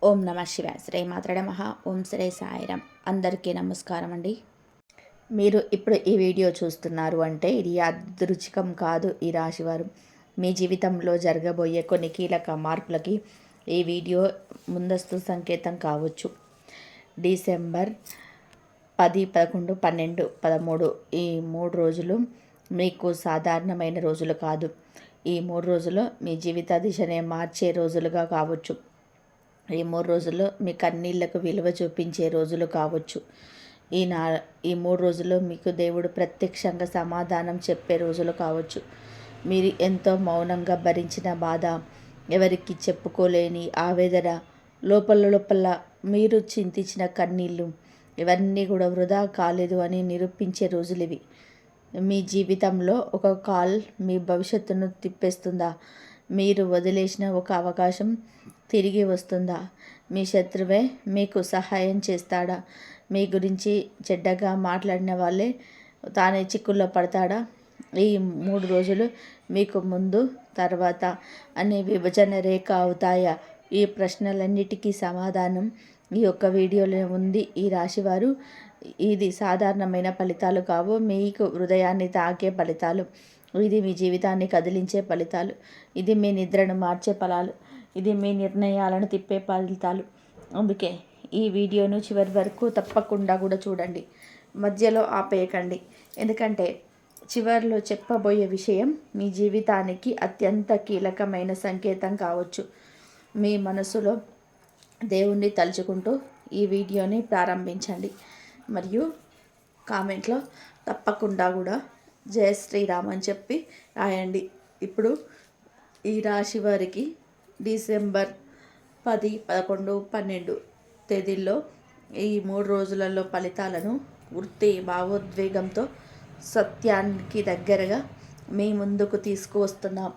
ఓం నమ శివాయ. శ్రీ మాత్రే నమః. ఓం శ్రీ సాయిరామ్. అందరికీ నమస్కారం అండి. మీరు ఇప్పుడు ఈ వీడియో చూస్తున్నారు అంటే ఇది యాదృచ్ఛికం కాదు. ఈ రాశివారు మీ జీవితంలో జరగబోయే కొన్ని కీలక మార్పులకి ఈ వీడియో ముందస్తు సంకేతం కావచ్చు. డిసెంబర్ 10, 11, 12, 13 ఈ 3 రోజులు మీకు సాధారణమైన రోజులు కాదు. ఈ 3 రోజులు మీ జీవిత దిశనే మార్చే రోజులుగా కావచ్చు. ఈ 3 రోజుల్లో మీ కన్నీళ్లకు విలువ చూపించే రోజులు కావచ్చు. ఈ 3 రోజుల్లో మీకు దేవుడు ప్రత్యక్షంగా సమాధానం చెప్పే రోజులు కావచ్చు. మీరు ఎంతో మౌనంగా భరించిన బాధ, ఎవరికి చెప్పుకోలేని ఆవేదన, లోపల మీరు చింతించిన కన్నీళ్ళు, ఇవన్నీ కూడా వృధా కాలేదు అని నిరూపించే రోజులు ఇవి. మీ జీవితంలో ఒక కాల్ మీ భవిష్యత్తును తిప్పేస్తుందా? మీరు వదిలేసిన ఒక అవకాశం తిరిగి వస్తుందా? మీ శత్రువే మీకు సహాయం చేస్తాడా? మీ గురించి చెడ్డగా మాట్లాడిన వాళ్ళే తానే చిక్కుల్లో పడతాడా? ఈ 3 రోజులు మీకు ముందు తర్వాత అనే విభజన రేఖ అవుతాయా? ఈ ప్రశ్నలన్నిటికీ సమాధానం ఈ యొక్క వీడియోలో ఉంది. ఈ రాశివారు ఇది సాధారణమైన ఫలితాలు కావు, మీకు హృదయాన్ని తాకే ఫలితాలు. ఇది మీ జీవితాన్ని కదిలించే ఫలితాలు. ఇది మీ నిద్రను మార్చే ఫలాలు. ఇది మీ నిర్ణయాలను తిప్పే ఫలితాలు. అందుకే ఈ వీడియోను చివరి వరకు తప్పకుండా కూడా చూడండి. మధ్యలో ఆపేయకండి. ఎందుకంటే చివరిలో చెప్పబోయే విషయం మీ జీవితానికి అత్యంత కీలకమైన సంకేతం కావచ్చు. మీ మనసులో దేవుణ్ణి తలుచుకుంటూ ఈ వీడియోని ప్రారంభించండి. మరియు కామెంట్లో తప్పకుండా కూడా జయ శ్రీరామ్ అని చెప్పి రాయండి. ఇప్పుడు ఈ రాశి వారికి డిసెంబర్ 10, 11, 12 తేదీల్లో ఈ 3 రోజులలో ఫలితాలను పూర్తి భావోద్వేగంతో సత్యానికి దగ్గరగా మీ ముందుకు తీసుకువస్తున్నాం.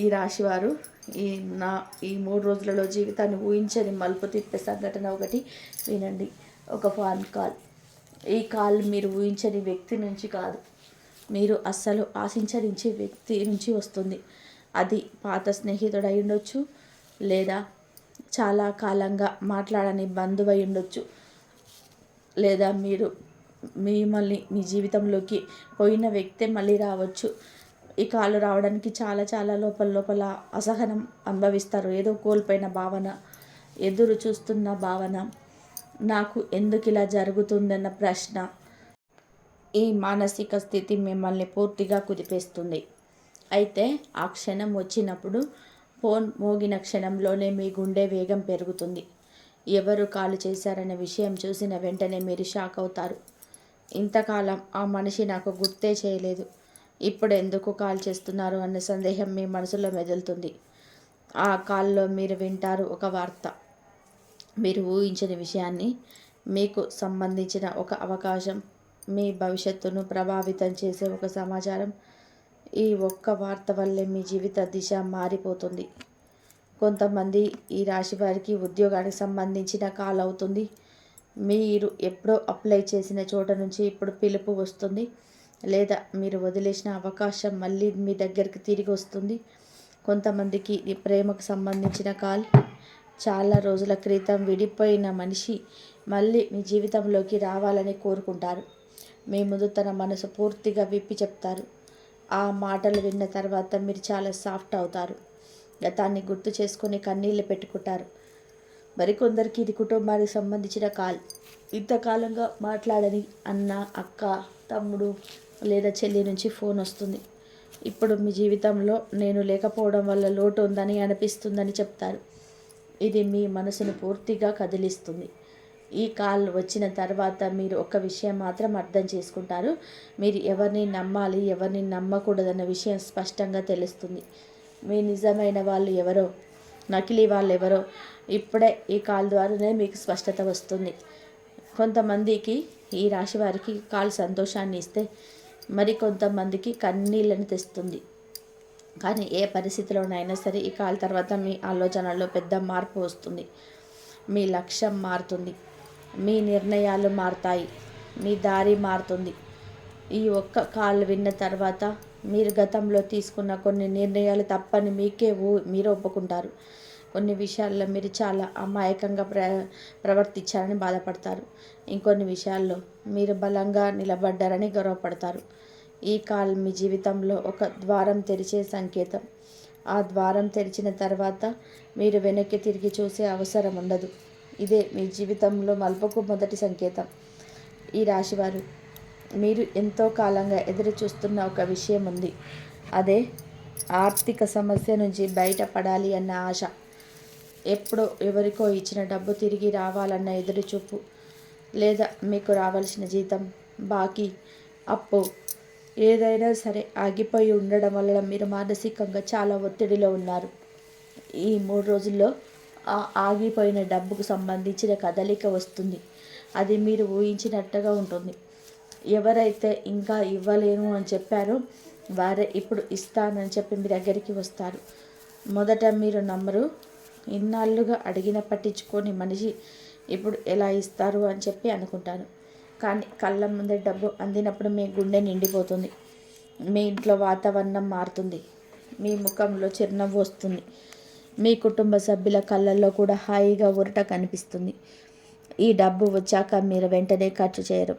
ఈ రాశివారు ఈ 3 రోజులలో జీవితాన్ని ఊహించని మలుపు తిప్పే సంఘటన ఒకటి వినండి. ఒక ఫోన్ కాల్. ఈ కాల్ మీరు ఊహించని వ్యక్తి నుంచి కాదు, మీరు అస్సలు ఆశించని వ్యక్తి నుంచి వస్తుంది. అది పాత స్నేహితుడు అయి ఉండొచ్చు, లేదా చాలా కాలంగా మాట్లాడని బంధువు అయి ఉండొచ్చు, లేదా మిమ్మల్ని మీ జీవితంలోకి పోయిన వ్యక్తే మళ్ళీ రావచ్చు. ఈ కాలు రావడానికి చాలా లోపల అసహనం అనుభవిస్తారు. ఏదో కోల్పోయిన భావన, ఎదురు చూస్తున్న భావన, నాకు ఎందుకు ఇలా జరుగుతుందన్న ప్రశ్న. ఈ మానసిక స్థితి మిమ్మల్ని పూర్తిగా కుదిపేస్తుంది. అయితే ఆ క్షణం వచ్చినప్పుడు, ఫోన్ మోగిన క్షణంలోనే మీ గుండె వేగం పెరుగుతుంది. ఎవరు కాల్ చేశారనే విషయం చూసిన వెంటనే మీరు షాక్ అవుతారు. ఇంతకాలం ఆ మనిషి నాకు గుర్తే చేయలేదు, ఇప్పుడు ఎందుకు కాల్ చేస్తున్నారు అన్న సందేహం మీ మనసులో మెదులుతుంది. ఆ కాల్లో మీరు వింటారు ఒక వార్త, మీరు ఊహించని విషయాన్ని, మీకు సంబంధించిన ఒక అవకాశం, మీ భవిష్యత్తును ప్రభావితం చేసే ఒక సమాచారం. ఈ ఒక్క వార్త వల్లే మీ జీవిత దిశ మారిపోతుంది. కొంతమంది ఈ రాశి వారికి ఉద్యోగానికి సంబంధించిన కాల్ అవుతుంది. మీరు ఎప్పుడో అప్లై చేసిన చోట నుంచి ఇప్పుడు పిలుపు వస్తుంది, లేదా మీరు వదిలేసిన అవకాశం మళ్ళీ మీ దగ్గరికి తిరిగి వస్తుంది. కొంతమందికి ఈ ప్రేమకు సంబంధించిన కాల్. చాలా రోజుల క్రితం విడిపోయిన మనిషి మళ్ళీ మీ జీవితంలోకి రావాలని కోరుకుంటారు. మీ ముందు తన మనసు పూర్తిగా విప్పి చెప్తారు. ఆ మాటలు విన్న తర్వాత మీరు చాలా సాఫ్ట్ అవుతారు. గతాన్ని గుర్తు చేసుకొని కన్నీళ్ళు పెట్టుకుంటారు. మరికొందరికి ఇది కుటుంబానికి సంబంధించిన కాల్. ఇంతకాలంగా మాట్లాడని అన్న, అక్క, తమ్ముడు లేదా చెల్లి నుంచి ఫోన్ వస్తుంది. ఇప్పుడు మీ జీవితంలో నేను లేకపోవడం వల్ల లోటు ఉందని అనిపిస్తుందని చెప్తారు. ఇది మీ మనసును పూర్తిగా కదిలిస్తుంది. ఈ కాల్ వచ్చిన తర్వాత మీరు ఒక విషయం మాత్రం అర్థం చేసుకుంటారు. మీరు ఎవరిని నమ్మాలి, ఎవరిని నమ్మకూడదన్న విషయం స్పష్టంగా తెలుస్తుంది. మీ నిజమైన వాళ్ళు ఎవరో, నకిలీ వాళ్ళు ఎవరో ఇప్పుడే ఈ కాల్ ద్వారానే మీకు స్పష్టత వస్తుంది. కొంతమందికి ఈ రాశి వారికి కాల్ సంతోషాన్ని ఇస్తే మరి కొంతమందికి కన్నీళ్ళని తెస్తుంది. కానీ ఏ పరిస్థితిలోనైనా సరే ఈ కాల్ తర్వాత మీ ఆలోచనలో పెద్ద మార్పు వస్తుంది. మీ లక్ష్యం మారుతుంది, మీ నిర్ణయాలు మారుతాయి, మీ దారి మారుతుంది. ఈ ఒక్క కాల్ విన్న తర్వాత మీరు గతంలో తీసుకున్న కొన్ని నిర్ణయాలు తప్పని మీరు ఒప్పుకుంటారు. కొన్ని విషయాల్లో మీరు చాలా అమాయకంగా ప్రవర్తించారని బాధపడతారు. ఇంకొన్ని విషయాల్లో మీరు బలంగా నిలబడ్డారని గర్వపడతారు. ఈ కాల్ మీ జీవితంలో ఒక ద్వారం తెరిచే సంకేతం. ఆ ద్వారం తెరిచిన తర్వాత మీరు వెనక్కి తిరిగి చూసే అవసరం ఉండదు. ఇదే మీ జీవితంలో మలుపుకు మొదటి సంకేతం. ఈ రాశివారు, మీరు ఎంతో కాలంగా ఎదురు చూస్తున్న ఒక విషయం ఉంది. అదే ఆర్థిక సమస్య నుంచి బయటపడాలి అన్న ఆశ. ఎప్పుడో ఎవరికో ఇచ్చిన డబ్బు తిరిగి రావాలన్న ఎదురుచూపు, లేదా మీకు రావాల్సిన జీతం, బాకీ, అప్పు ఏదైనా సరే ఆగిపోయి ఉండడం వలన మీరు మానసికంగా చాలా ఒత్తిడిలో ఉన్నారు. ఈ 3 రోజుల్లో ఆ ఆగిపోయిన డబ్బుకు సంబంధించిన కదలిక వస్తుంది. అది మీరు ఊహించినట్టుగా ఉంటుంది. ఎవరైతే ఇంకా ఇవ్వలేను అని చెప్పారో వారే ఇప్పుడు ఇస్తానని చెప్పి మీ దగ్గరికి వస్తారు. మొదట మీరు నమ్మరు. ఇన్నాళ్ళుగా అడిగిన పట్టించుకొని మనిషి ఇప్పుడు ఎలా ఇస్తారు అని చెప్పి అనుకుంటాను. కానీ కళ్ళ ముందే డబ్బు అందినప్పుడు మీ గుండె నిండిపోతుంది. మీ ఇంట్లో వాతావరణం మారుతుంది. మీ ముఖంలో చిరునవ్వు వస్తుంది. మీ కుటుంబ సభ్యుల కళ్ళల్లో కూడా హాయిగా ఊరట కనిపిస్తుంది. ఈ డబ్బు వచ్చాక మీరు వెంటనే ఖర్చు చేయరు.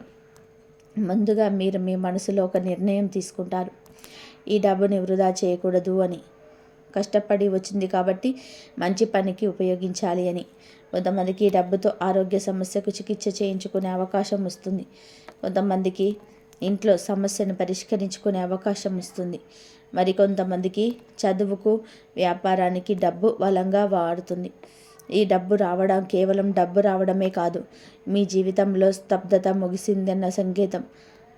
ముందుగా మీరు మీ మనసులో ఒక నిర్ణయం తీసుకుంటారు. ఈ డబ్బుని వృధా చేయకూడదు అని. కష్టపడి వచ్చింది కాబట్టి మంచి పనికి ఉపయోగించాలి అని. కొంతమందికి ఈ డబ్బుతో ఆరోగ్య సమస్యకు చికిత్స చేయించుకునే అవకాశం వస్తుంది. కొంతమందికి ఇంట్లో సమస్యను పరిష్కరించుకునే అవకాశం వస్తుంది. మరికొంతమందికి చదువుకు, వ్యాపారానికి డబ్బు బలంగా వాడుతుంది. ఈ డబ్బు రావడం కేవలం డబ్బు రావడమే కాదు, మీ జీవితంలో స్తబ్దత ముగిసిందన్న సంకేతం.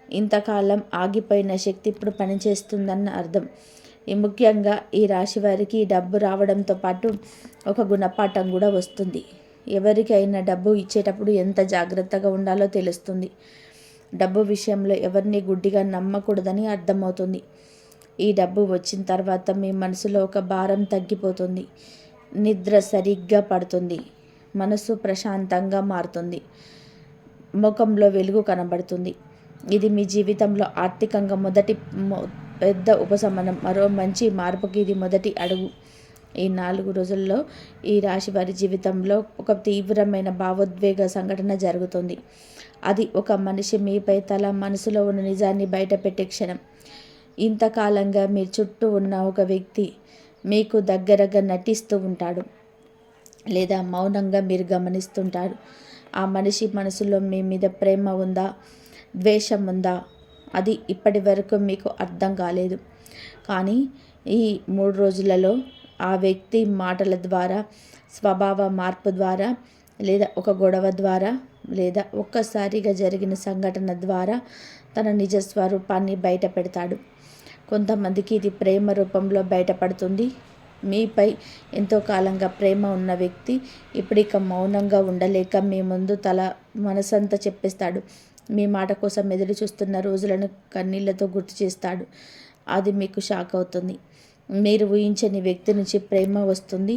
ఇంతకాలం ఆగిపోయిన శక్తి ఇప్పుడు పనిచేస్తుందన్న అర్థం. ముఖ్యంగా ఈ రాశి వారికి డబ్బు రావడంతో పాటు ఒక గుణపాఠం కూడా వస్తుంది. ఎవరికైనా డబ్బు ఇచ్చేటప్పుడు ఎంత జాగ్రత్తగా ఉండాలో తెలుస్తుంది. డబ్బు విషయంలో ఎవరిని గుడ్డిగా నమ్మకూడదని అర్థమవుతుంది. ఈ డబ్బు వచ్చిన తర్వాత మీ మనసులో ఒక భారం తగ్గిపోతుంది. నిద్ర సరిగ్గా పడుతుంది. మనసు ప్రశాంతంగా మారుతుంది. ముఖంలో వెలుగు కనబడుతుంది. ఇది మీ జీవితంలో ఆర్థికంగా మొదటి పెద్ద ఉపశమనం. మరో మంచి మార్పుకి ఇది మొదటి అడుగు. ఈ 4 రోజుల్లో ఈ రాశి వారి జీవితంలో ఒక తీవ్రమైన భావోద్వేగ సంఘటన జరుగుతుంది. అది ఒక మనిషి మీపై తల మనసులో ఉన్న నిజాన్ని బయటపెట్టే క్షణం. ఇంతకాలంగా మీ చుట్టూ ఉన్న ఒక వ్యక్తి మీకు దగ్గరగా నటిస్తూ ఉంటాడు, లేదా మౌనంగా మీరు గమనిస్తుంటారు. ఆ మనిషి మనసులో మీ మీద ప్రేమ ఉందా, ద్వేషం ఉందా, అది ఇప్పటి వరకు మీకు అర్థం కాలేదు. కానీ ఈ 3 రోజులలో ఆ వ్యక్తి మాటల ద్వారా, స్వభావ మార్పు ద్వారా, లేదా ఒక గొడవ ద్వారా, లేదా ఒక్కసారిగా జరిగిన సంఘటన ద్వారా తన నిజ స్వరూపాన్ని బయట పెడతాడు. కొంతమందికి ఇది ప్రేమ రూపంలో బయటపడుతుంది. మీపై ఎంతో కాలంగా ప్రేమ ఉన్న వ్యక్తి ఇప్పుడిక మౌనంగా ఉండలేక మీ ముందు తల మనసంతా చెప్పేస్తాడు. మీ మాట కోసం ఎదురు చూస్తున్న రోజులను కన్నీళ్లతో గుర్తు చేస్తాడు. అది మీకు షాక్ అవుతుంది. మీరు ఊహించని వ్యక్తి నుంచి ప్రేమ వస్తుంది.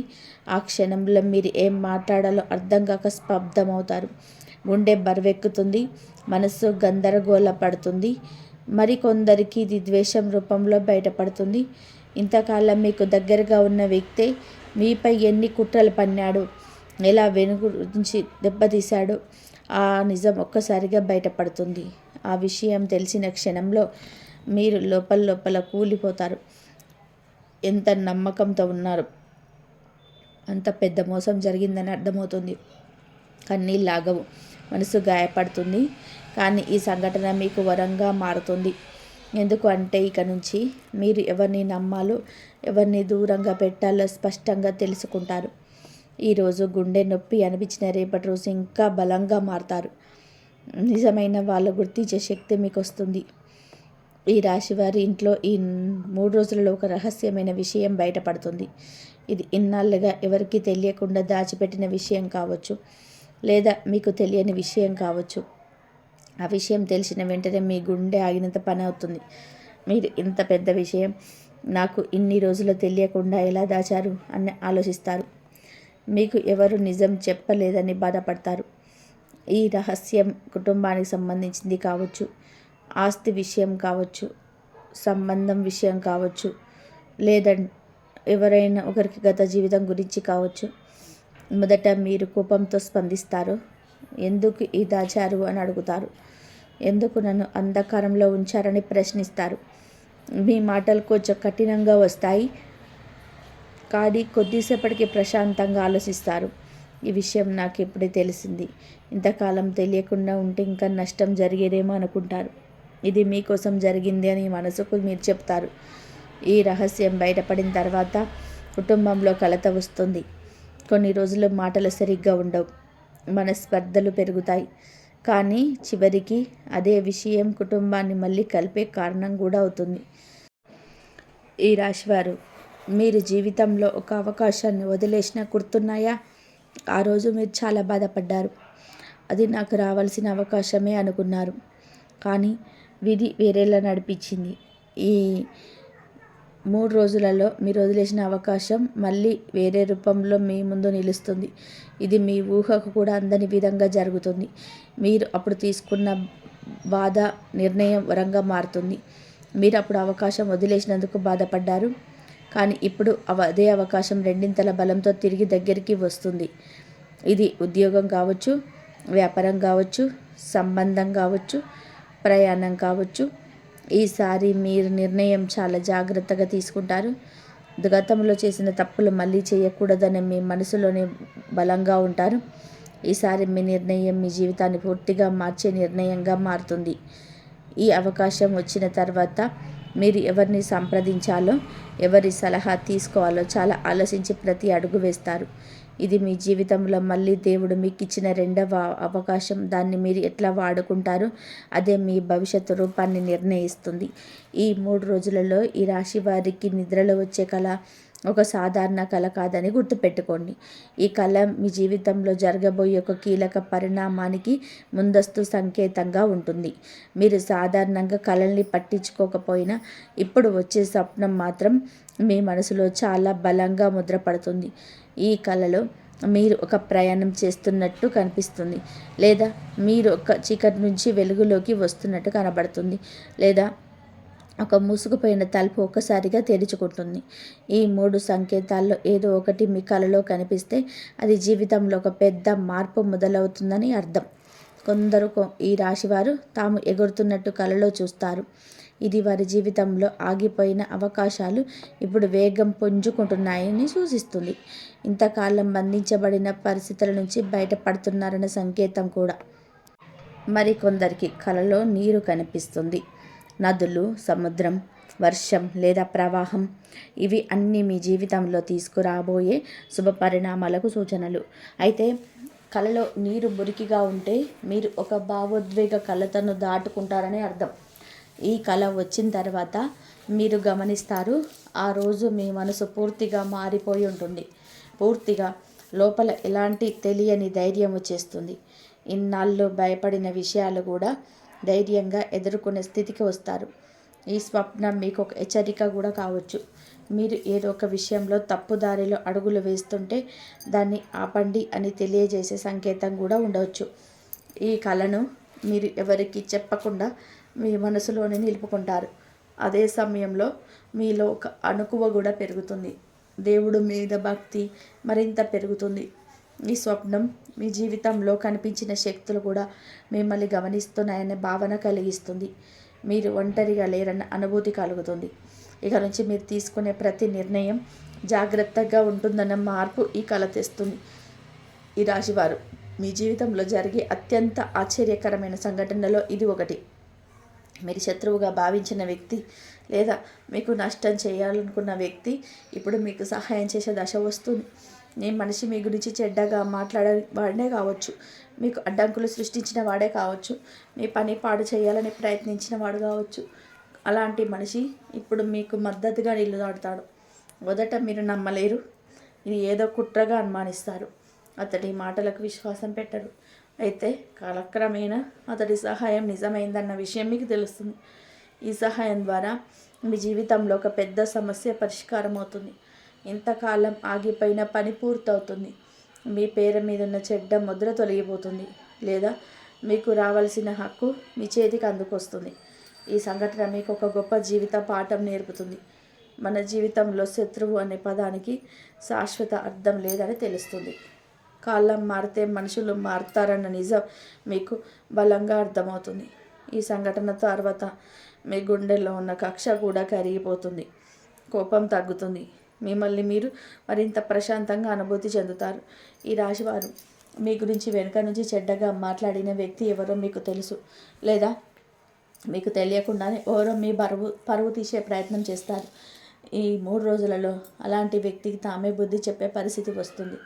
ఆ క్షణంలో మీరు ఏం మాట్లాడాలో అర్థం కాక స్తబ్దమవుతారు. గుండె బరువెక్కుతుంది. మనస్సు గందరగోళ పడుతుంది. మరికొందరికి ఇది ద్వేషం రూపంలో బయటపడుతుంది. ఇంతకాలం మీకు దగ్గరగా ఉన్న వ్యక్తే మీపై ఎన్ని కుట్రలు పన్నాడు, ఎలా వెనుక నుంచి దెబ్బతీశాడో ఆ నిజం ఒక్కసారిగా బయటపడుతుంది. ఆ విషయం తెలిసిన క్షణంలో మీరు లోపల కూలిపోతారు. ఎంత నమ్మకంతో ఉన్నారు, అంత పెద్ద మోసం జరిగిందని అర్థమవుతుంది. కన్నీళ్ళు ఆగవు, మనసు గాయపడుతుంది. కానీ ఈ సంఘటన మీకు వరంగా మారుతుంది. ఎందుకు అంటే ఇక నుంచి మీరు ఎవరిని నమ్మాలో, ఎవరిని దూరంగా పెట్టాలో స్పష్టంగా తెలుసుకుంటారు. ఈరోజు గుండె నొప్పి అనిపించిన రేపటి రోజు ఇంకా బలంగా మారతారు. నిజమైన వాళ్ళు గుర్తించే శక్తి మీకు వస్తుంది. ఈ రాశి వారి ఇంట్లో ఈ 3 రోజులలో ఒక రహస్యమైన విషయం బయటపడుతుంది. ఇది ఇన్నాళ్ళుగా ఎవరికీ తెలియకుండా దాచిపెట్టిన విషయం కావచ్చు, లేదా మీకు తెలియని విషయం కావచ్చు. ఆ విషయం తెలిసిన వెంటనే మీ గుండె ఆగినంత పని అవుతుంది. మీరు ఇంత పెద్ద విషయం నాకు ఇన్ని రోజులు తెలియకుండా ఎలా దాచారు అని ఆలోచిస్తారు. మీకు ఎవరు నిజం చెప్పలేదని బాధపడతారు. ఈ రహస్యం కుటుంబానికి సంబంధించింది కావచ్చు, ఆస్తి విషయం కావచ్చు, సంబంధం విషయం కావచ్చు, లేదా ఎవరైనా ఒకరికి గత జీవితం గురించి కావచ్చు. మొదట మీరు కోపంతో స్పందిస్తారు. ఎందుకు ఈ దాచారు అని అడుగుతారు. ఎందుకు నన్ను అంధకారంలో ఉంచారని ప్రశ్నిస్తారు. మీ మాటలు కొంచెం కఠినంగా వస్తాయి, కానీ కొద్దిసేపటికి ప్రశాంతంగా ఆలోచిస్తారు. ఈ విషయం నాకు ఇప్పుడే తెలిసింది. ఇంతకాలం తెలియకుండా ఉంటే ఇంకా నష్టం జరిగేదేమో అనుకుంటారు. ఇది మీకోసం జరిగింది అని మనసుకు మీరు చెప్తారు. ఈ రహస్యం బయటపడిన తర్వాత కుటుంబంలో కలత వస్తుంది. కొన్ని రోజులు మాటలు సరిగ్గా ఉండవు, మనస్పర్ధలు పెరుగుతాయి. కానీ చివరికి అదే విషయం కుటుంబాన్ని మళ్ళీ కలిపే కారణం కూడా అవుతుంది. ఈ రాశివారు, మీరు జీవితంలో ఒక అవకాశాన్ని వదిలేసినా గుర్తున్నాయా? ఆ రోజు మీరు చాలా బాధపడ్డారు. అది నాకు రావాల్సిన అవకాశమే అనుకున్నారు, కానీ విధి వేరేలా నడిపించింది. ఈ 3 రోజులలో మీరు వదిలేసిన అవకాశం మళ్ళీ వేరే రూపంలో మీ ముందు నిలుస్తుంది. ఇది మీ ఊహకు కూడా అందని విధంగా జరుగుతుంది. మీరు అప్పుడు తీసుకున్న బాధ నిర్ణయం వరంగా మారుతుంది. మీరు అప్పుడు అవకాశం వదిలేసినందుకు బాధపడ్డారు, కానీ ఇప్పుడు అదే అవకాశం రెండింతల బలంతో తిరిగి దగ్గరికి వస్తుంది. ఇది ఉద్యోగం కావచ్చు, వ్యాపారం కావచ్చు, సంబంధం కావచ్చు, ప్రయాణం కావచ్చు. ఈసారి మీరు నిర్ణయం చాలా జాగ్రత్తగా తీసుకుంటారు. గతంలో చేసిన తప్పులు మళ్ళీ చేయకూడదని మీ మనసులోనే బలంగా ఉంటారు. ఈసారి మీ నిర్ణయం మీ జీవితాన్ని పూర్తిగా మార్చే నిర్ణయంగా మారుతుంది. ఈ అవకాశం వచ్చిన తర్వాత మీరు ఎవరిని సంప్రదించాలో, ఎవరి సలహా తీసుకోవాలో చాలా ఆలోచించి ప్రతి అడుగు వేస్తారు. ఇది మీ జీవితంలో మళ్ళీ దేవుడు మీకు ఇచ్చిన రెండవ అవకాశం. దాన్ని మీరు ఎట్లా వాడుకుంటారో అదే మీ భవిష్యత్తు రూపాన్ని నిర్ణయిస్తుంది. ఈ 3 రోజులలో ఈ రాశి వారికి నిద్రలో వచ్చే కళ ఒక సాధారణ కళ కాదని గుర్తుపెట్టుకోండి. ఈ కళ మీ జీవితంలో జరగబోయే ఒక కీలక పరిణామానికి ముందస్తు సంకేతంగా ఉంటుంది. మీరు సాధారణంగా కళల్ని పట్టించుకోకపోయినా ఇప్పుడు వచ్చే స్వప్నం మాత్రం మీ మనసులో చాలా బలంగా ముద్రపడుతుంది. ఈ కళలో మీరు ఒక ప్రయాణం చేస్తున్నట్టు కనిపిస్తుంది, లేదా మీరు ఒక చీకటి నుంచి వెలుగులోకి వస్తున్నట్టు కనబడుతుంది, లేదా ఒక మూసుకుపోయిన తలుపు ఒక్కసారిగా తెరుచుకుంటుంది. ఈ 3 సంకేతాల్లో ఏదో ఒకటి మీ కలలో కనిపిస్తే అది జీవితంలో ఒక పెద్ద మార్పు మొదలవుతుందని అర్థం. కొందరు ఈ రాశివారు తాము ఎగురుతున్నట్టు కలలో చూస్తారు. ఇది వారి జీవితంలో ఆగిపోయిన అవకాశాలు ఇప్పుడు వేగం పుంజుకుంటున్నాయని సూచిస్తుంది. ఇంతకాలం బంధించబడిన పరిస్థితుల నుంచి బయటపడుతున్నారన్న సంకేతం కూడా. మరికొందరికి కలలో నీరు కనిపిస్తుంది. నదులు, సముద్రం, వర్షం లేదా ప్రవాహం, ఇవి అన్నీ మీ జీవితంలో తీసుకురాబోయే శుభ పరిణామాలకు సూచనలు. అయితే కలలో నీరు మురికిగా ఉంటే మీరు ఒక భావోద్వేగ కలతను దాటుకుంటారని అర్థం. ఈ కళ వచ్చిన తర్వాత మీరు గమనిస్తారు, ఆ రోజు మీ మనసు పూర్తిగా మారిపోయి ఉంటుంది. పూర్తిగా లోపల ఎలాంటి తెలియని ధైర్యం వచ్చేస్తుంది. ఇన్నాళ్ళు భయపడిన విషయాలు కూడా ధైర్యంగా ఎదుర్కొనే స్థితికి వస్తారు. ఈ స్వప్నం మీకు ఒక హెచ్చరిక కూడా కావచ్చు. మీరు ఏదో ఒక విషయంలో తప్పుదారిలో అడుగులు వేస్తుంటే దాన్ని ఆపండి అని తెలియజేసే సంకేతం కూడా ఉండవచ్చు. ఈ కళను మీరు ఎవరికి చెప్పకుండా మీ మనసులోనే నిలుపుకుంటారు. అదే సమయంలో మీలో ఒక అణకువ కూడా పెరుగుతుంది. దేవుడు మీద భక్తి మరింత పెరుగుతుంది. ఈ స్వప్నం మీ జీవితంలో కనిపించిన శక్తులు కూడా మిమ్మల్ని గమనిస్తున్నాయనే భావన కలిగిస్తుంది. మీరు ఒంటరిగా లేరన్న అనుభూతి కలుగుతుంది. ఇక నుంచి మీరు తీసుకునే ప్రతి నిర్ణయం జాగ్రత్తగా ఉంటుందన్న మార్పు ఈ కళ తెస్తుంది. ఈ రాశివారు, మీ జీవితంలో జరిగే అత్యంత ఆశ్చర్యకరమైన సంఘటనలో ఇది ఒకటి. మీరు శత్రువుగా భావించిన వ్యక్తి లేదా మీకు నష్టం చేయాలనుకున్న వ్యక్తి ఇప్పుడు మీకు సహాయం చేసే దశ వస్తుంది. మీ మనిషి మీ గురించి చెడ్డగా మాట్లాడే వాడే కావచ్చు, మీకు అడ్డంకులు సృష్టించిన వాడే కావచ్చు, మీ పని పాడు చేయాలని ప్రయత్నించిన వాడు కావచ్చు. అలాంటి మనిషి ఇప్పుడు మీకు మద్దతుగా నిలబడతాడు. మొదట మీరు నమ్మలేరు, ఇది ఏదో కుట్రగా అనుమానిస్తారు. అతడి మాటలకు విశ్వాసం పెట్టరు. అయితే కాలక్రమేణా అతడి సహాయం నిజమైందన్న విషయం మీకు తెలుస్తుంది. ఈ సహాయం ద్వారా మీ జీవితంలో ఒక పెద్ద సమస్య పరిష్కారం అవుతుంది. ఇంతకాలం ఆగిపోయిన పని పూర్తవుతుంది. మీ పేరు మీద ఉన్న చెడ్డ ముద్ర తొలగిపోతుంది, లేదా మీకు రావాల్సిన హక్కు మీ చేతికి అందుకొస్తుంది. ఈ సంఘటన మీకు ఒక గొప్ప జీవిత పాఠం నేర్పుతుంది. మన జీవితంలో శత్రువు అనే పదానికి శాశ్వత అర్థం లేదని తెలుస్తుంది. కాలం మారితే మనుషులు మారుతారన్న నిజం మీకు బలంగా అర్థమవుతుంది. ఈ సంఘటన తర్వాత మీ గుండెల్లో ఉన్న కక్ష కూడా కరిగిపోతుంది. కోపం తగ్గుతుంది. మిమ్మల్ని మీరు మరింత ప్రశాంతంగా అనుభూతి చెందుతారు. ఈ రాశివారు మీ గురించి వెనుక నుంచి చెడ్డగా మాట్లాడిన వ్యక్తి ఎవరో మీకు తెలుసు, లేదా మీకు తెలియకుండానే ఎవరో మీ పరువు తీసే ప్రయత్నం చేస్తారు. ఈ 3 రోజులలో అలాంటి వ్యక్తికి తామే బుద్ధి చెప్పే పరిస్థితి వస్తుంది.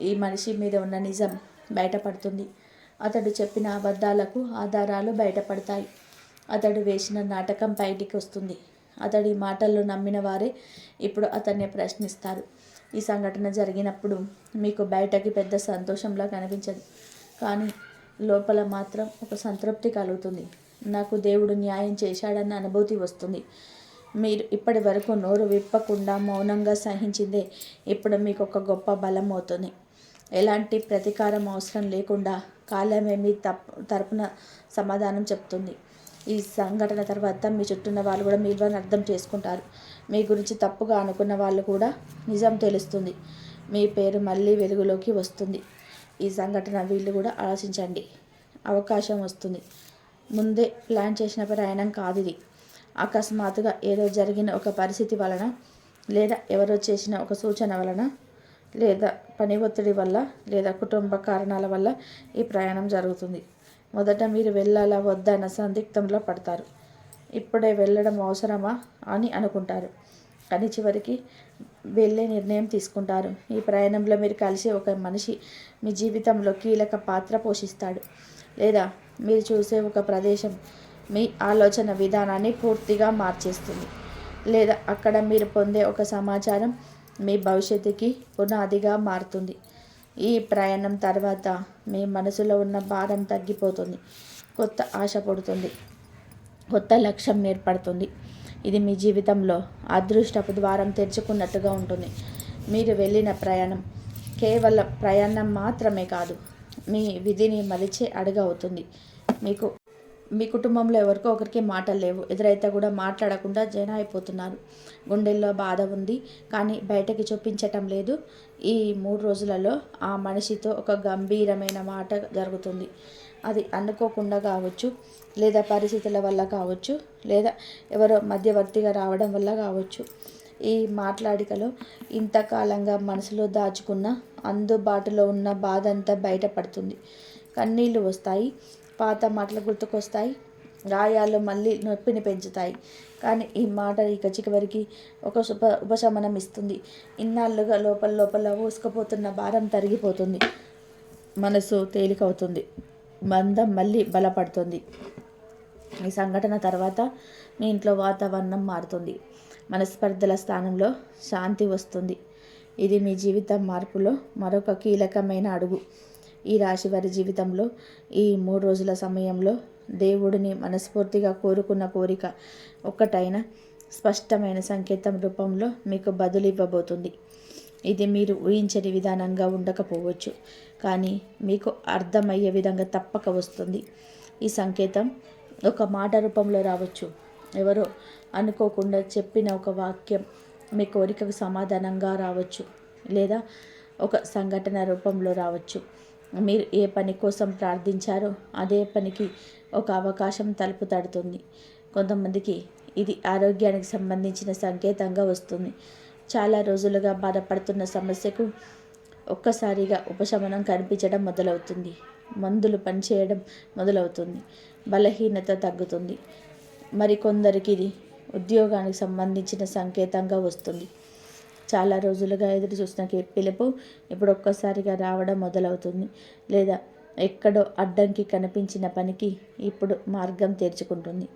ఈ మనిషి మీద ఉన్న నిజం బయటపడుతుంది. అతడు చెప్పిన అబద్ధాలకు ఆధారాలు బయటపడతాయి. అతడు వేసిన నాటకం బయటికి వస్తుంది. అతడి మాటల్లో నమ్మిన వారే ఇప్పుడు అతన్ని ప్రశ్నిస్తారు. ఈ సంఘటన జరిగినప్పుడు మీకు బయటకి పెద్ద సంతోషంలా కనిపించదు, కానీ లోపల మాత్రం ఒక సంతృప్తి కలుగుతుంది. నాకు దేవుడు న్యాయం చేశాడన్న అనుభూతి వస్తుంది. మీరు ఇప్పటి వరకు నోరు విప్పకుండా మౌనంగా సహించిందే ఇప్పుడు మీకు ఒక గొప్ప బలం అవుతుంది. ఎలాంటి ప్రతీకారం అవసరం లేకుండా కాలమే మీ తరపున సమాధానం చెప్తుంది. ఈ సంఘటన తర్వాత మీ చుట్టూన్న వాళ్ళు కూడా మీ విలువను అర్థం చేసుకుంటారు. మీ గురించి తప్పుగా అనుకున్న వాళ్ళు కూడా నిజం తెలుస్తుంది. మీ పేరు మళ్ళీ వెలుగులోకి వస్తుంది. ఈ సంఘటన వీళ్ళు కూడా ఆలోచించండి. అవకాశం వస్తుంది. ముందే ప్లాన్ చేసిన ప్రయాణం కాదు ఇది. అకస్మాత్తుగా ఏదో జరిగిన ఒక పరిస్థితి వలన, లేదా ఎవరో చేసిన ఒక సూచన వలన, లేదా పని ఒత్తిడి వల్ల, లేదా కుటుంబ కారణాల వల్ల ఈ ప్రయాణం జరుగుతుంది. మొదట మీరు వెళ్ళాలా వద్దా అన్న సందిగ్ధంలో పడతారు. ఇప్పుడే వెళ్ళడం అవసరమా అని అనుకుంటారు, కానీ చివరికి వెళ్ళే నిర్ణయం తీసుకుంటారు. ఈ ప్రయాణంలో మీరు కలిసే ఒక మనిషి మీ జీవితంలో కీలక పాత్ర పోషిస్తాడు, లేదా మీరు చూసే ఒక ప్రదేశం మీ ఆలోచన విధానాన్ని పూర్తిగా మార్చేస్తుంది, లేదా అక్కడ మీరు పొందే ఒక సమాచారం మీ భవిష్యత్తుకి పునాదిగా మారుతుంది. ఈ ప్రయాణం తర్వాత మీ మనసులో ఉన్న భారం తగ్గిపోతుంది. కొత్త ఆశ పుడుతుంది. కొత్త లక్ష్యం ఏర్పడుతుంది. ఇది మీ జీవితంలో అదృష్టపు ద్వారం తెరుచుకున్నట్టుగా ఉంటుంది. మీరు వెళ్ళిన ప్రయాణం కేవలం ప్రయాణం మాత్రమే కాదు, మీ విధిని మలిచే అడుగు అవుతుంది. మీ కుటుంబంలో ఎవరికో ఒకరికి మాటలు లేవు. ఎదురైతే కూడా మాట్లాడకుండా జన అయిపోతున్నారు. గుండెల్లో బాధ ఉంది, కానీ బయటకి చూపించటం లేదు. ఈ 3 రోజులలో ఆ మనిషితో ఒక గంభీరమైన మాట జరుగుతుంది. అది అనుకోకుండా కావచ్చు, లేదా పరిస్థితుల వల్ల కావచ్చు, లేదా ఎవరో మధ్యవర్తిగా రావడం వల్ల కావచ్చు. ఈ మాట్లాడికలో ఇంతకాలంగా మనసులో దాచుకున్న, అందుబాటులో ఉన్న బాధ అంతా బయటపడుతుంది. కన్నీళ్ళు వస్తాయి. పాత మాటలు గుర్తుకొస్తాయి. గాయాలు మళ్ళీ నొప్పిని పెంచుతాయి. కానీ ఈ మాట ఇక చివరికి ఒక ఉపశమనం ఇస్తుంది. ఇన్నాళ్ళుగా లోపల ఊసుకుపోతున్న భారం తరిగిపోతుంది. మనసు తేలికవుతుంది. బంధం మళ్ళీ బలపడుతుంది. ఈ సంఘటన తర్వాత మీ ఇంట్లో వాతావరణం మారుతుంది. మనస్పర్ధల స్థానంలో శాంతి వస్తుంది. ఇది మీ జీవితం మార్పులో మరొక కీలకమైన అడుగు. ఈ రాశి వారి జీవితంలో ఈ 3 రోజుల సమయంలో దేవుడిని మనస్ఫూర్తిగా కోరుకున్న కోరిక ఒక్కటైన స్పష్టమైన సంకేతం రూపంలో మీకు బదులు ఇవ్వబోతుంది. ఇది మీరు ఊహించని విధానంగా ఉండకపోవచ్చు, కానీ మీకు అర్థమయ్యే విధంగా తప్పక వస్తుంది. ఈ సంకేతం ఒక మాట రూపంలో రావచ్చు. ఎవరో అనుకోకుండా చెప్పిన ఒక వాక్యం మీ కోరికకు సమాధానంగా రావచ్చు, లేదా ఒక సంఘటన రూపంలో రావచ్చు. మీరు ఏ పని కోసం ప్రార్థించారో అదే పనికి ఒక అవకాశం తలుపు తడుతుంది. కొంతమందికి ఇది ఆరోగ్యానికి సంబంధించిన సంకేతంగా వస్తుంది. చాలా రోజులుగా బాధపడుతున్న సమస్యకు ఒక్కసారిగా ఉపశమనం కనిపించడం మొదలవుతుంది. మందులు పనిచేయడం మొదలవుతుంది. బలహీనత తగ్గుతుంది. మరికొందరికి ఇది ఉద్యోగానికి సంబంధించిన సంకేతంగా వస్తుంది. చాలా రోజులుగా ఎదురు చూసిన పిలుపు ఇప్పుడు ఒక్కసారిగా రావడం మొదలవుతుంది, లేదా ఎక్కడో అడ్డంకి కనిపించిన పనికి ఇప్పుడు మార్గం తెరుచుకుంటుంది.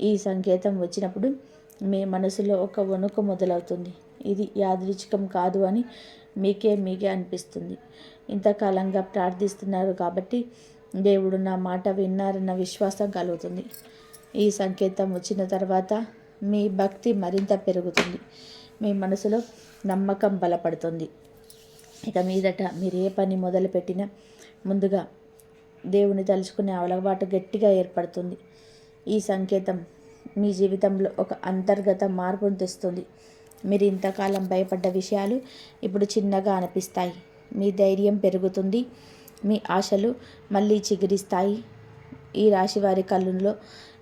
ఈ సంకేతం వచ్చినప్పుడు మీ మనసులో ఒక వణుకు మొదలవుతుంది. ఇది యాదృచ్ఛికం కాదు అని మీకే అనిపిస్తుంది. ఇంతకాలంగా ప్రార్థిస్తున్నారు కాబట్టి దేవుడు నా మాట విన్నారన్న విశ్వాసం కలుగుతుంది. ఈ సంకేతం వచ్చిన తర్వాత మీ భక్తి మరింత పెరుగుతుంది. మీ మనసులో నమ్మకం బలపడుతుంది. ఇక మీదట మీరు ఏ పని మొదలుపెట్టినా ముందుగా దేవుని తలుచుకునే అలవాటు గట్టిగా ఏర్పడుతుంది. ఈ సంకేతం మీ జీవితంలో ఒక అంతర్గత మార్పును తెస్తుంది. మీరు ఇంతకాలం భయపడ్డ విషయాలు ఇప్పుడు చిన్నగా అనిపిస్తాయి. మీ ధైర్యం పెరుగుతుంది. మీ ఆశలు మళ్ళీ చిగురిస్తాయి. ఈ రాశి వారి కళ్ళులో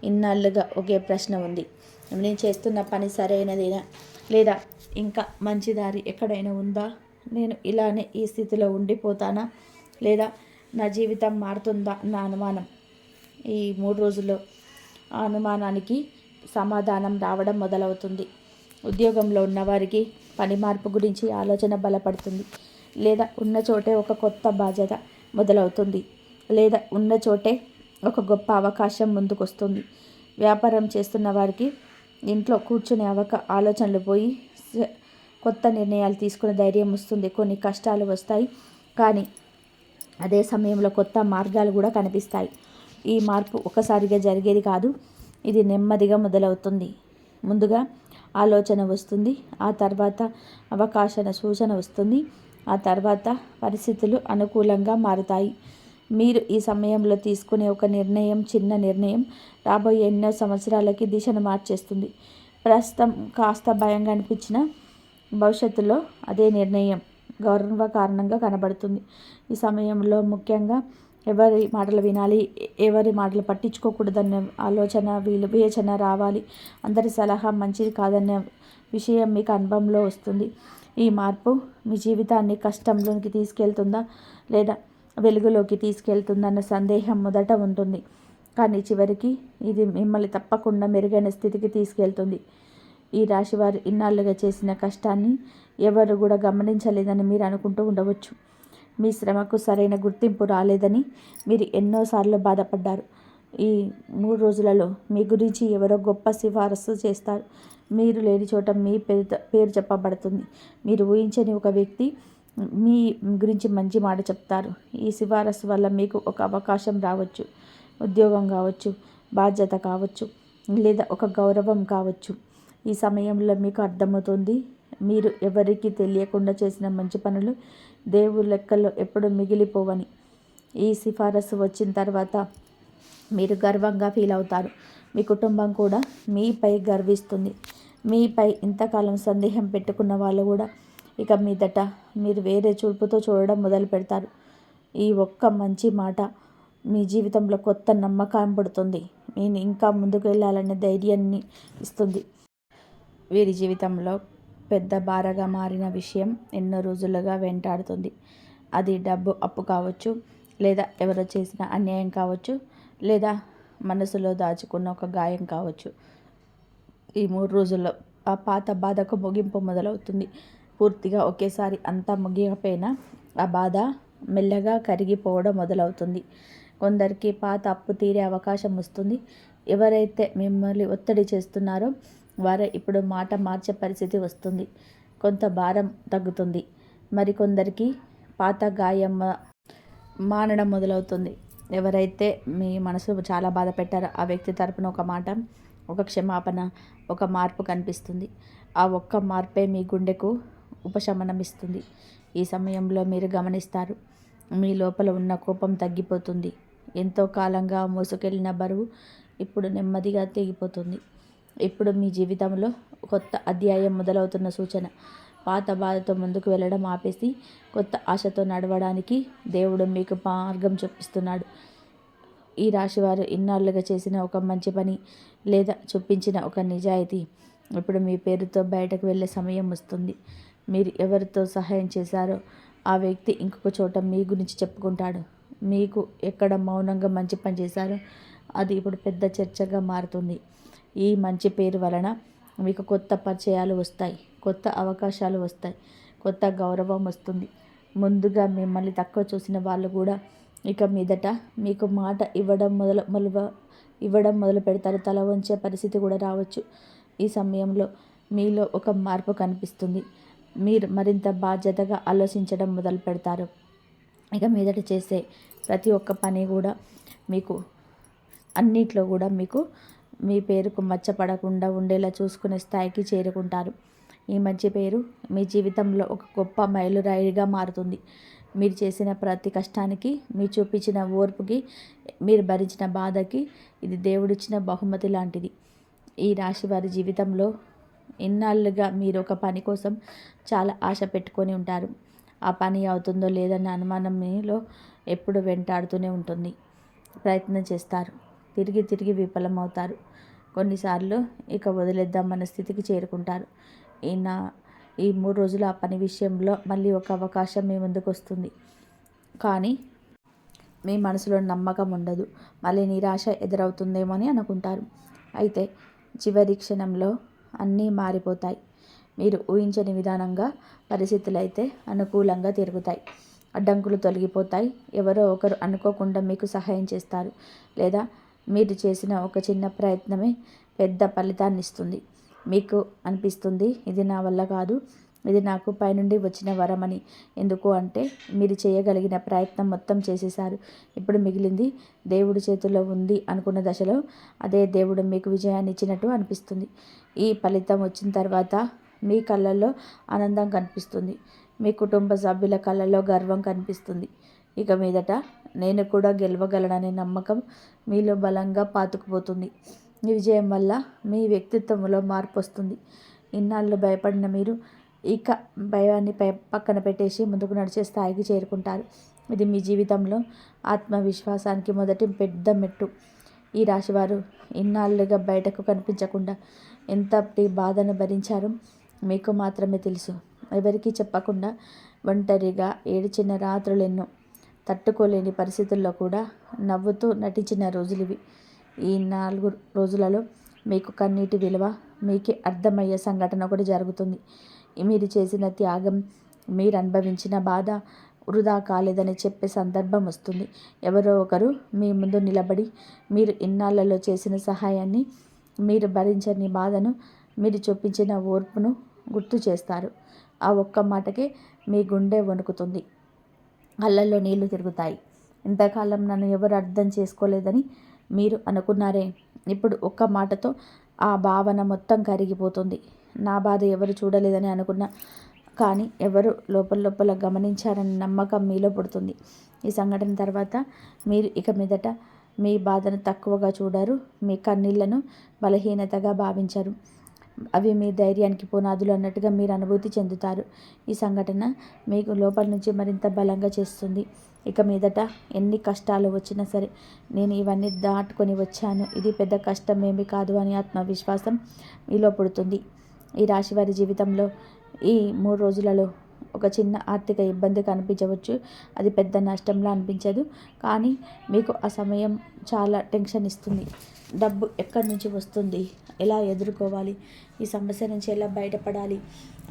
ఇన్నాళ్ళుగా ఒకే ప్రశ్న ఉంది. నేను చేస్తున్న పని సరైనదేనా, లేదా ఇంకా మంచి దారి ఎక్కడైనా ఉందా? నేను ఇలానే ఈ స్థితిలో ఉండిపోతానా, లేదా నా జీవితం మారుతుందా నా అనుమానం. ఈ 3 రోజుల్లో ఆ అనుమానానికి సమాధానం రావడం మొదలవుతుంది. ఉద్యోగంలో ఉన్నవారికి పని మార్పు గురించి ఆలోచన బలపడుతుంది. లేదా ఉన్న చోటే ఒక కొత్త బాధ్యత మొదలవుతుంది. లేదా ఉన్న చోటే ఒక గొప్ప అవకాశం ముందుకొస్తుంది. వ్యాపారం చేస్తున్న వారికి ఇంట్లో కూర్చునే ఆలోచనలు పోయి కొత్త నిర్ణయాలు తీసుకునే ధైర్యం వస్తుంది. కొన్ని కష్టాలు వస్తాయి, కానీ అదే సమయంలో కొత్త మార్గాలు కూడా కనిపిస్తాయి. ఈ మార్పు ఒకసారిగా జరిగేది కాదు. ఇది నెమ్మదిగా మొదలవుతుంది. ముందుగా ఆలోచన వస్తుంది, ఆ తర్వాత అవకాశన సూచన వస్తుంది, ఆ తర్వాత పరిస్థితులు అనుకూలంగా మారుతాయి. మీరు ఈ సమయంలో తీసుకునే ఒక నిర్ణయం, చిన్న నిర్ణయం రాబోయే ఎన్నో సంవత్సరాలకి దిశను మార్చేస్తుంది. ప్రస్తుతం కాస్త భయంగా అనిపించిన భవిష్యత్తులో అదే నిర్ణయం గౌరవకారణంగా కనబడుతుంది. ఈ సమయంలో ముఖ్యంగా ఎవరి మాటలు వినాలి, ఎవరి మాటలు పట్టించుకోకూడదన్న ఆలోచన, వివేచన రావాలి. అందరి సలహా మంచిది కాదన్న విషయం మీకు అనుభవంలో వస్తుంది. ఈ మార్పు మీ జీవితాన్ని కష్టంలోకి తీసుకెళ్తుందా, లేదా వెలుగులోకి తీసుకెళ్తుందన్న సందేహం మొదట ఉంటుంది. కానీ చివరికి ఇది మిమ్మల్ని తప్పకుండా మెరుగైన స్థితికి తీసుకెళ్తుంది. ఈ రాశివారు ఇన్నాళ్ళుగా చేసిన కష్టాన్ని ఎవరు కూడా గమనించలేదని మీరు అనుకుంటూ ఉండవచ్చు. మీ శ్రమకు సరైన గుర్తింపు రాలేదని మీరు ఎన్నోసార్లు బాధపడ్డారు. ఈ 3 రోజులలో మీ గురించి ఎవరో గొప్ప సిఫారసు చేస్తారు. మీరు లేని చోట మీ పేరు చెప్పబడుతుంది. మీరు ఊహించని ఒక వ్యక్తి మీ గురించి మంచి మాట చెప్తారు. ఈ సిఫారసు వల్ల మీకు ఒక అవకాశం రావచ్చు. ఉద్యోగం కావచ్చు, బాధ్యత కావచ్చు, లేదా ఒక గౌరవం కావచ్చు. ఈ సమయంలో మీకు అర్థమవుతుంది, మీరు ఎవరికీ తెలియకుండా చేసిన మంచి పనులు దేవుడి లెక్కల్లో ఎప్పుడు మిగిలిపోవని. ఈ సిఫారసు వచ్చిన తర్వాత మీరు గర్వంగా ఫీల్ అవుతారు. మీ కుటుంబం కూడా మీపై గర్విస్తుంది. మీపై ఇంతకాలం సందేహం పెట్టుకున్న వాళ్ళు కూడా ఇక మీదట మీరు వేరే చూపుతో చూడడం మొదలు పెడతారు. ఈ ఒక్క మంచి మాట మీ జీవితంలో కొత్త నమ్మకం పడుతుంది. నేను ఇంకా ముందుకు వెళ్ళాలనే ధైర్యాన్ని ఇస్తుంది. వీరి జీవితంలో పెద్ద బారగా మారిన విషయం ఎన్నో రోజులుగా వెంటాడుతుంది. అది డబ్బు అప్పు కావచ్చు, లేదా ఎవరో చేసిన అన్యాయం కావచ్చు, లేదా మనసులో దాచుకున్న ఒక గాయం కావచ్చు. ఈ 3 రోజుల్లో ఆ పాత బాధకు ముగింపు మొదలవుతుంది. పూర్తిగా ఒకేసారి అంతా ముగియకపోయినా ఆ బాధ మెల్లగా కరిగిపోవడం మొదలవుతుంది. కొందరికి పాత అప్పు తీరే అవకాశం వస్తుంది. ఎవరైతే మిమ్మల్ని ఒత్తిడి చేస్తున్నారో వారే ఇప్పుడు మాట మార్చే పరిస్థితి వస్తుంది. కొంత భారం తగ్గుతుంది. మరికొందరికి పాత గాయం మానడం మొదలవుతుంది. ఎవరైతే మీ మనసు చాలా బాధ పెట్టారో ఆ వ్యక్తి తరపున ఒక మాట, ఒక క్షమాపణ, ఒక మార్పు కనిపిస్తుంది. ఆ ఒక్క మార్పే మీ గుండెకు ఉపశమనం ఇస్తుంది. ఈ సమయంలో మీరు గమనిస్తారు, మీ లోపల ఉన్న కోపం తగ్గిపోతుంది. ఎంతో కాలంగా మోసుకెళ్ళిన బరువు ఇప్పుడు నెమ్మదిగా తెగిపోతుంది. ఇప్పుడు మీ జీవితంలో కొత్త అధ్యాయం మొదలవుతున్న సూచన. పాత బాధతో ముందుకు వెళ్ళడం ఆపేసి కొత్త ఆశతో నడవడానికి దేవుడు మీకు మార్గం చూపిస్తున్నాడు. ఈ రాశివారు ఇన్నాళ్ళుగా చేసిన ఒక మంచి పని, లేదా చూపించిన ఒక నిజాయితీ ఇప్పుడు మీ పేరుతో బయటకు వెళ్ళే సమయం వస్తుంది. మీరు ఎవరితో సహాయం చేశారో ఆ వ్యక్తి ఇంకొక చోట మీ గురించి చెప్పుకుంటాడు. మీకు ఎక్కడ మౌనంగా మంచి పని చేశారో అది ఇప్పుడు పెద్ద చర్చగా మారుతుంది. ఈ మంచి పేరు వలన మీకు కొత్త పరిచయాలు వస్తాయి, కొత్త అవకాశాలు వస్తాయి, కొత్త గౌరవం వస్తుంది. ముందుగా మిమ్మల్ని తక్కువ చూసిన వాళ్ళు కూడా ఇక మీదట మీకు మాట ఇవ్వడం మొదలు పెడతారు. తల వంచే పరిస్థితి కూడా రావచ్చు. ఈ సమయంలో మీలో ఒక మార్పు కనిపిస్తుంది. మీరు మరింత బాధ్యతగా ఆలోచించడం మొదలు పెడతారు. ఇక మీదట చేసే ప్రతి ఒక్క పని కూడా మీకు అన్నిట్లో కూడా మీకు మీ పేరుకు మచ్చపడకుండా ఉండేలా చూసుకునే స్థాయికి చేరుకుంటారు. ఈ మంచి పేరు మీ జీవితంలో ఒక గొప్ప మైలురాయిగా మారుతుంది. మీరు చేసిన ప్రతి కష్టానికి, మీరు చూపించిన ఓర్పుకి, మీరు భరించిన బాధకి ఇది దేవుడిచ్చిన బహుమతి లాంటిది. ఈ రాశి వారి జీవితంలో ఇన్నాళ్ళుగా మీరు ఒక పని కోసం చాలా ఆశ పెట్టుకొని ఉంటారు. ఆ పని అవుతుందో లేదన్న అనుమానం మీలో ఎప్పుడు వెంటాడుతూనే ఉంటుంది. ప్రయత్నం చేస్తారు, తిరిగి తిరిగి విఫలమవుతారు. కొన్నిసార్లు ఇక వదిలేద్దామన్న స్థితికి చేరుకుంటారు. ఈ 3 రోజులు ఆ పని విషయంలో మళ్ళీ ఒక అవకాశం మీ ముందుకు వస్తుంది. కానీ మీ మనసులో నమ్మకం ఉండదు. మళ్ళీ నిరాశ ఎదురవుతుందేమో అని అనుకుంటారు. అయితే చివరి క్షణంలో అన్నీ మారిపోతాయి. మీరు ఊహించని విధానంగా పరిస్థితులు అయితే అనుకూలంగా తిరుగుతాయి. అడ్డంకులు తొలగిపోతాయి. ఎవరో ఒకరు అనుకోకుండా మీకు సహాయం చేస్తారు. లేదా మీరు చేసిన ఒక చిన్న ప్రయత్నమే పెద్ద ఫలితాన్ని ఇస్తుంది. మీకు అనిపిస్తుంది, ఇది నా వల్ల కాదు, ఇది నాకు పైనుండి వచ్చిన వరమని. ఎందుకు అంటే మీరు చేయగలిగిన ప్రయత్నం మొత్తం చేసేశారు. ఇప్పుడు మిగిలింది దేవుడి చేతిలో ఉంది అనుకున్న దశలో అదే దేవుడు మీకు విజయాన్ని ఇచ్చినట్టు అనిపిస్తుంది. ఈ ఫలితం వచ్చిన తర్వాత మీ కళ్ళల్లో ఆనందం కనిపిస్తుంది. మీ కుటుంబ సభ్యుల కళ్ళల్లో గర్వం కనిపిస్తుంది. ఇక మీదట నేను కూడా గెలవగలననే నమ్మకం మీలో బలంగా పాతుకుపోతుంది. ఈ విజయం వల్ల మీ వ్యక్తిత్వంలో మార్పు వస్తుంది. ఇన్నాళ్ళు భయపడిన మీరు ఇక భయాన్ని పక్కన పెట్టేసి ముందుకు నడిచే స్థాయికి చేరుకుంటారు. ఇది మీ జీవితంలో ఆత్మవిశ్వాసానికి మొదటి పెద్ద మెట్టు. ఈ రాశివారు ఇన్నాళ్ళుగా బయటకు కనిపించకుండా ఎంతటి బాధను భరించారో మీకు మాత్రమే తెలుసు. ఎవరికీ చెప్పకుండా ఒంటరిగా ఏడ్చిన రాత్రులెన్నో, తట్టుకోలేని పరిస్థితుల్లో కూడా నవ్వుతూ నటించిన రోజులివి. ఈ 4 రోజులలో మీకు కన్నీటి విలువ మీకే అర్థమయ్యే సంఘటన ఒకటి జరుగుతుంది. మీరు చేసిన త్యాగం, మీరు అనుభవించిన బాధ వృధా కాలేదని చెప్పే సందర్భం వస్తుంది. ఎవరో ఒకరు మీ ముందు నిలబడి మీరు ఇన్నాళ్లలో చేసిన సహాయాన్ని, మీరు భరించని బాధను, మీరు చూపించిన ఓర్పును గుర్తు చేస్తారు. ఆ ఒక్క మాటకే మీ గుండె వణుకుతుంది, కళ్ళల్లో నీళ్లు తిరుగుతాయి. ఇంతకాలం నన్ను ఎవరు అర్థం చేసుకోలేదని మీరు అనుకున్నారే, ఇప్పుడు ఒక్క మాటతో ఆ భావన మొత్తం కరిగిపోతుంది. నా బాధ ఎవరు చూడలేదని అనుకున్నా, కానీ ఎవరు లోపల గమనించారని నమ్మకం మీలో పుడుతుంది. ఈ సంఘటన తర్వాత మీరు ఇక మీదట మీ బాధను తక్కువగా చూడరు, మీ కన్నీళ్లను బలహీనతగా భావించరు. అవి మీ ధైర్యానికి పునాదులు అన్నట్టుగా మీరు అనుభూతి చెందుతారు. ఈ సంఘటన మీకు లోపల నుంచి మరింత బలంగా చేస్తుంది. ఇక మీదట ఎన్ని కష్టాలు వచ్చినా సరే, నేను ఇవన్నీ దాటుకొని వచ్చాను, ఇది పెద్ద కష్టమేమీ కాదు అని ఆత్మవిశ్వాసం మీలో పుడుతుంది. ఈ రాశివారి జీవితంలో ఈ 3 రోజులలో ఒక చిన్న ఆర్థిక ఇబ్బంది కనిపించవచ్చు. అది పెద్ద నష్టంలా అనిపించదు, కానీ మీకు ఆ సమయం చాలా టెన్షన్ ఇస్తుంది. డబ్బు ఎక్కడి నుంచి వస్తుంది, ఎలా ఎదుర్కోవాలి, ఈ సమస్య నుంచి ఎలా బయటపడాలి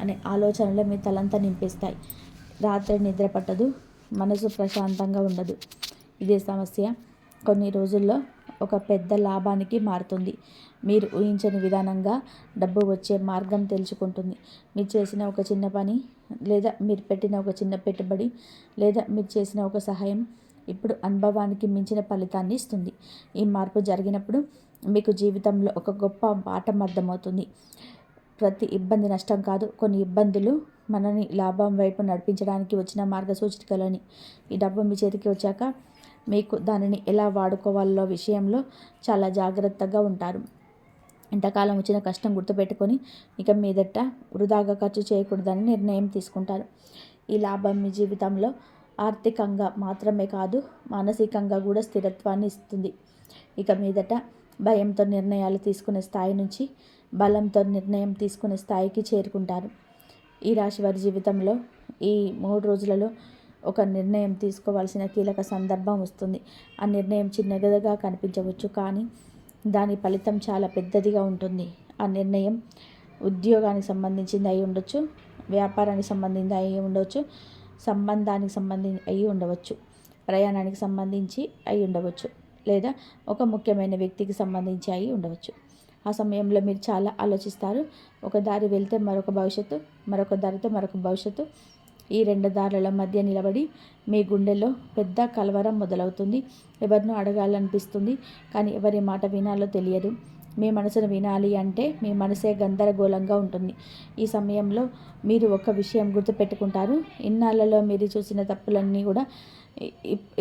అనే ఆలోచనలు మీ తలంతా నింపేస్తాయి. రాత్రి నిద్ర పట్టదు, మనసు ప్రశాంతంగా ఉండదు. ఇదే సమస్య కొన్ని రోజుల్లో ఒక పెద్ద లాభానికి మారుతుంది. మీరు ఊహించని విధానంగా డబ్బు వచ్చే మార్గం తెలుసుకుంటుంది. మీరు చేసిన ఒక చిన్న పని, లేదా మీరు పెట్టిన ఒక చిన్న పెట్టుబడి, లేదా మీరు చేసిన ఒక సహాయం ఇప్పుడు అనుభవానికి మించిన ఫలితాన్ని ఇస్తుంది. ఈ మార్పు జరిగినప్పుడు మీకు జీవితంలో ఒక గొప్ప పాఠం అర్థమవుతుంది. ప్రతి ఇబ్బంది నష్టం కాదు, కొన్ని ఇబ్బందులు మనని లాభం వైపు నడిపించడానికి వచ్చిన మార్గసూచికలని. ఈ డబ్బు మీ చేతికి వచ్చాక మీకు దానిని ఎలా వాడుకోవాలో విషయంలో చాలా జాగ్రత్తగా ఉంటారు. ఇంతకాలం వచ్చిన కష్టం గుర్తుపెట్టుకొని ఇక మీదట వృధాగా ఖర్చు చేయకూడదని నిర్ణయం తీసుకుంటారు. ఈ లాభం మీ జీవితంలో ఆర్థికంగా మాత్రమే కాదు, మానసికంగా కూడా స్థిరత్వాన్ని ఇస్తుంది. ఇక మీదట భయంతో నిర్ణయాలు తీసుకునే స్థాయి నుంచి బలంతో నిర్ణయం తీసుకునే స్థాయికి చేరుకుంటారు. ఈ రాశి వారి జీవితంలో ఈ 3 రోజులలో ఒక నిర్ణయం తీసుకోవాల్సిన కీలక సందర్భం వస్తుంది. ఆ నిర్ణయం చిన్నదిగా కనిపించవచ్చు, కానీ దాని ఫలితం చాలా పెద్దదిగా ఉంటుంది. ఆ నిర్ణయం ఉద్యోగానికి సంబంధించింది అయి ఉండొచ్చు, వ్యాపారానికి సంబంధించి అయి ఉండవచ్చు, సంబంధానికి సంబంధించి అయి ఉండవచ్చు, ప్రయాణానికి సంబంధించి అయి ఉండవచ్చు, లేదా ఒక ముఖ్యమైన వ్యక్తికి సంబంధించి అయి ఉండవచ్చు. ఆ సమయంలో మీరు చాలా ఆలోచిస్తారు. ఒక దారి వెళ్తే మరొక భవిష్యత్తు, మరొక దారితో మరొక భవిష్యత్తు. ఈ 2 దారుల మధ్య నిలబడి మీ గుండెలో పెద్ద కలవరం మొదలవుతుంది. ఎవరినో అడగాలనిపిస్తుంది, కానీ ఎవరి మాట వినాలో తెలియదు. మీ మనసును వినాలి అంటే మీ మనసే గందరగోళంగా ఉంటుంది. ఈ సమయంలో మీరు ఒక విషయం గుర్తుపెట్టుకుంటారు. ఇన్నాళ్లలో మీరు చూసిన తప్పులన్నీ కూడా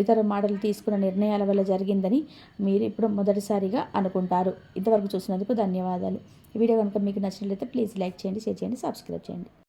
ఇతర మాటలు తీసుకున్న నిర్ణయాల వల్ల జరిగిందని మీరు ఇప్పుడు మొదటిసారిగా అనుకుంటారు. ఇంతవరకు చూసినందుకు ధన్యవాదాలు. ఈ వీడియో కనుక మీకు నచ్చినట్లయితే ప్లీజ్ లైక్ చేయండి, షేర్ చేయండి, సబ్స్క్రైబ్ చేయండి.